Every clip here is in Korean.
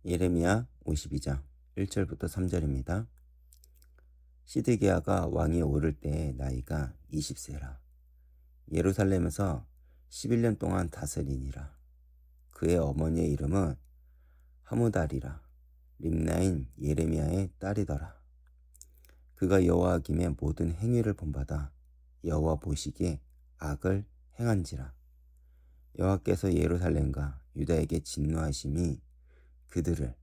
예레미야 52장 1절부터 3절입니다. 시드기야가 왕위에 오를 때의 나이가 20세라. 예루살렘에서 11년 동안 다스리니라. 그의 어머니의 이름은 하무달이라. 림나인 예레미야의 딸이더라. 그가 여호와김의 모든 행위를 본받아 여호와 보시기에 악을 행한지라. 여호와께서 예루살렘과 유다에게 진노하심이 그들을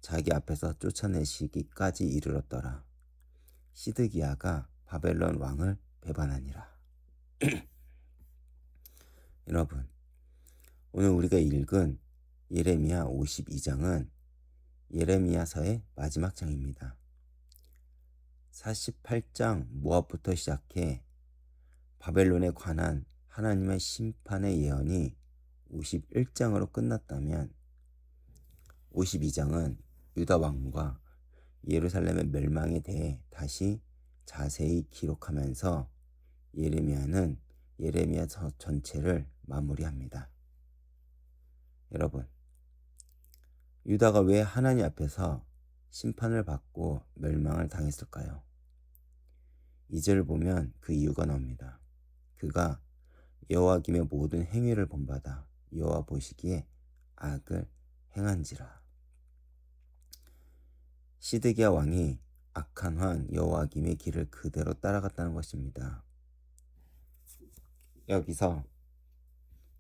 자기 앞에서 쫓아내시기까지 이르렀더라. 시드기야가 바벨론 왕을 배반하니라. 여러분, 오늘 우리가 읽은 예레미야 52장은 예레미야서의 마지막 장입니다. 48장 모압부터 시작해 바벨론에 관한 하나님의 심판의 예언이 51장으로 끝났다면 52장은 유다 왕과 예루살렘의 멸망에 대해 다시 자세히 기록하면서 예레미야는 예레미야서 전체를 마무리합니다. 여러분, 유다가 왜 하나님 앞에서 심판을 받고 멸망을 당했을까요? 2절을 보면 그 이유가 나옵니다. 그가 여호와김의 모든 행위를 본받아 여호와 보시기에 악을 행한지라. 시드기야 왕이 악한 왕 여호와김의 길을 그대로 따라갔다는 것입니다. 여기서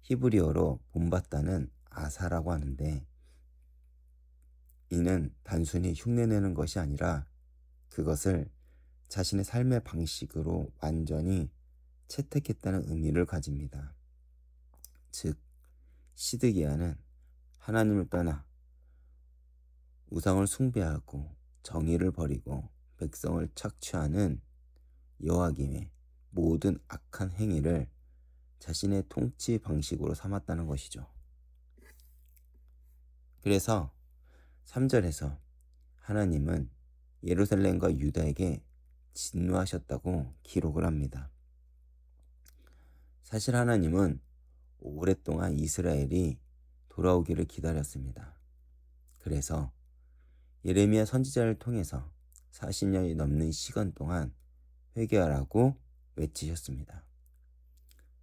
히브리어로 본받다는 아사라고 하는데, 이는 단순히 흉내내는 것이 아니라 그것을 자신의 삶의 방식으로 완전히 채택했다는 의미를 가집니다. 즉, 시드기야는 하나님을 떠나 우상을 숭배하고 정의를 버리고 백성을 착취하는 여호와김의 모든 악한 행위를 자신의 통치 방식으로 삼았다는 것이죠. 그래서 3절에서 하나님은 예루살렘과 유다에게 진노하셨다고 기록을 합니다. 사실 하나님은 오랫동안 이스라엘이 돌아오기를 기다렸습니다. 그래서 예레미야 선지자를 통해서 40년이 넘는 시간 동안 회개하라고 외치셨습니다.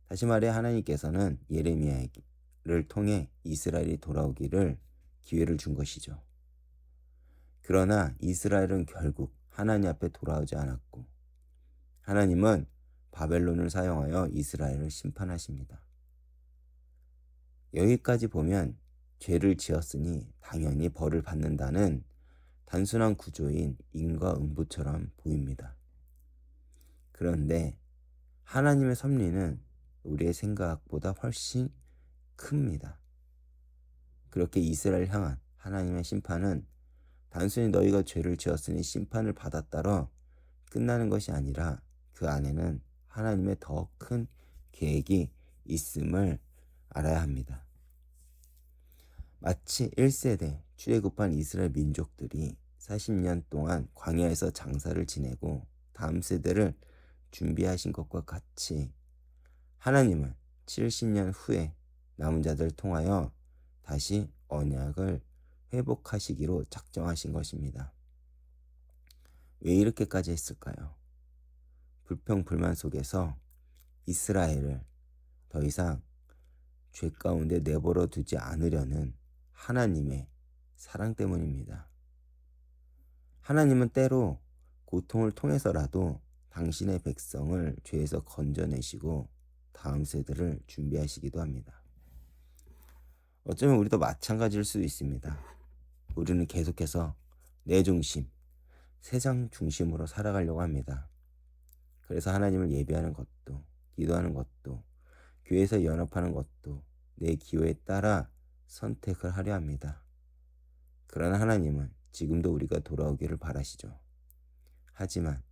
다시 말해 하나님께서는 예레미야를 통해 이스라엘이 돌아오기를 기회를 준 것이죠. 그러나 이스라엘은 결국 하나님 앞에 돌아오지 않았고 하나님은 바벨론을 사용하여 이스라엘을 심판하십니다. 여기까지 보면 죄를 지었으니 당연히 벌을 받는다는 단순한 구조인 인과응보처럼 보입니다. 그런데 하나님의 섭리는 우리의 생각보다 훨씬 큽니다. 그렇게 이스라엘 향한 하나님의 심판은 단순히 너희가 죄를 지었으니 심판을 받았다로 끝나는 것이 아니라 그 안에는 하나님의 더 큰 계획이 있음을 알아야 합니다. 마치 1세대 출애굽한 이스라엘 민족들이 40년 동안 광야에서 장사를 지내고 다음 세대를 준비하신 것과 같이 하나님은 70년 후에 남은 자들을 통하여 다시 언약을 회복하시기로 작정하신 것입니다. 왜 이렇게까지 했을까요? 불평불만 속에서 이스라엘을 더 이상 죄 가운데 내버려 두지 않으려는 하나님의 사랑 때문입니다. 하나님은 때로 고통을 통해서라도 당신의 백성을 죄에서 건져내시고 다음 세대를 준비하시기도 합니다. 어쩌면 우리도 마찬가지일 수도 있습니다. 우리는 계속해서 내 중심, 세상 중심으로 살아가려고 합니다. 그래서 하나님을 예배하는 것도, 기도하는 것도, 교회에서 연합하는 것도 내 기호에 따라 선택을 하려 합니다. 그러나 하나님은 지금도 우리가 돌아오기를 바라시죠. 하지만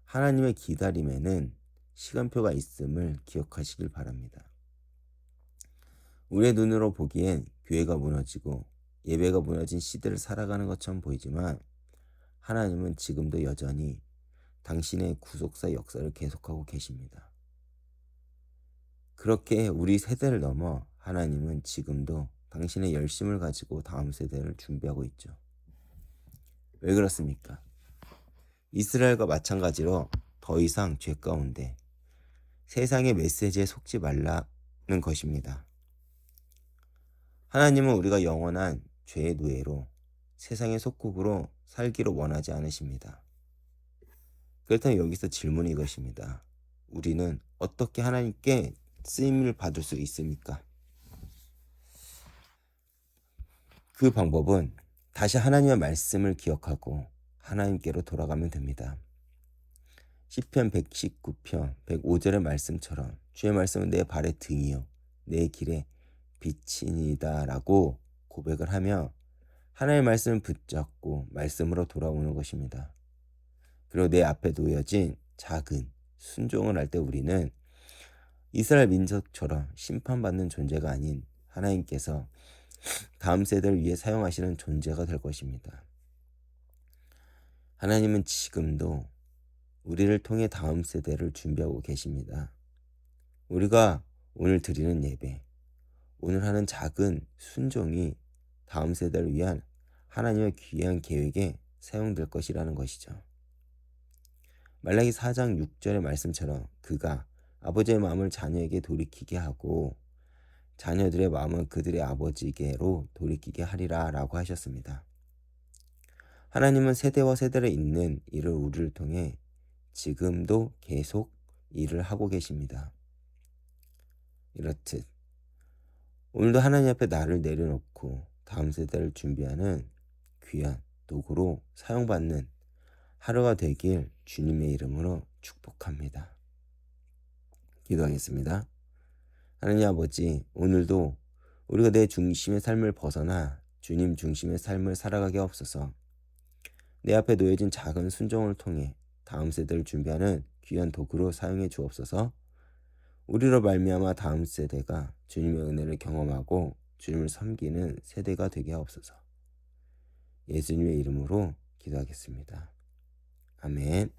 하나님의 기다림에는 시간표가 있음을 기억하시길 바랍니다. 우리의 눈으로 보기엔 교회가 무너지고 예배가 무너진 시대를 살아가는 것처럼 보이지만 하나님은 지금도 여전히 당신의 구속사 역사를 계속하고 계십니다. 그렇게 우리 세대를 넘어 하나님은 지금도 당신의 열심을 가지고 다음 세대를 준비하고 있죠. 왜 그렇습니까? 이스라엘과 마찬가지로 더 이상 죄 가운데 세상의 메시지에 속지 말라는 것입니다. 하나님은 우리가 영원한 죄의 노예로 세상의 속국으로 살기를 원하지 않으십니다. 그렇다면 여기서 질문이 이것입니다. 우리는 어떻게 하나님께 쓰임을 받을 수 있습니까? 그 방법은 다시 하나님의 말씀을 기억하고 하나님께로 돌아가면 됩니다. 시편 119편 105절의 말씀처럼 주의 말씀은 내 발의 등이요 내 길에 빛이니이다 라고 고백을 하며 하나님의 말씀을 붙잡고 말씀으로 돌아오는 것입니다. 그리고 내 앞에 놓여진 작은 순종을 할 때 우리는 이스라엘 민족처럼 심판받는 존재가 아닌 하나님께서 다음 세대를 위해 사용하시는 존재가 될 것입니다. 하나님은 지금도 우리를 통해 다음 세대를 준비하고 계십니다. 우리가 오늘 드리는 예배, 오늘 하는 작은 순종이 다음 세대를 위한 하나님의 귀한 계획에 사용될 것이라는 것이죠. 말라기 4장 6절의 말씀처럼 그가 아버지의 마음을 자녀에게 돌이키게 하고 자녀들의 마음은 그들의 아버지에게로 돌이키게 하리라 라고 하셨습니다. 하나님은 세대와 세대를 잇는 일을 우리를 통해 지금도 계속 일을 하고 계십니다. 이렇듯 오늘도 하나님 앞에 나를 내려놓고 다음 세대를 준비하는 귀한 도구로 사용받는 하루가 되길 주님의 이름으로 축복합니다. 기도하겠습니다. 하나님 아버지, 오늘도 우리가 내 중심의 삶을 벗어나 주님 중심의 삶을 살아가게 하옵소서. 내 앞에 놓여진 작은 순종을 통해 다음 세대를 준비하는 귀한 도구로 사용해 주옵소서. 우리로 말미암아 다음 세대가 주님의 은혜를 경험하고 주님을 섬기는 세대가 되게 하옵소서. 예수님의 이름으로 기도하겠습니다. 아멘.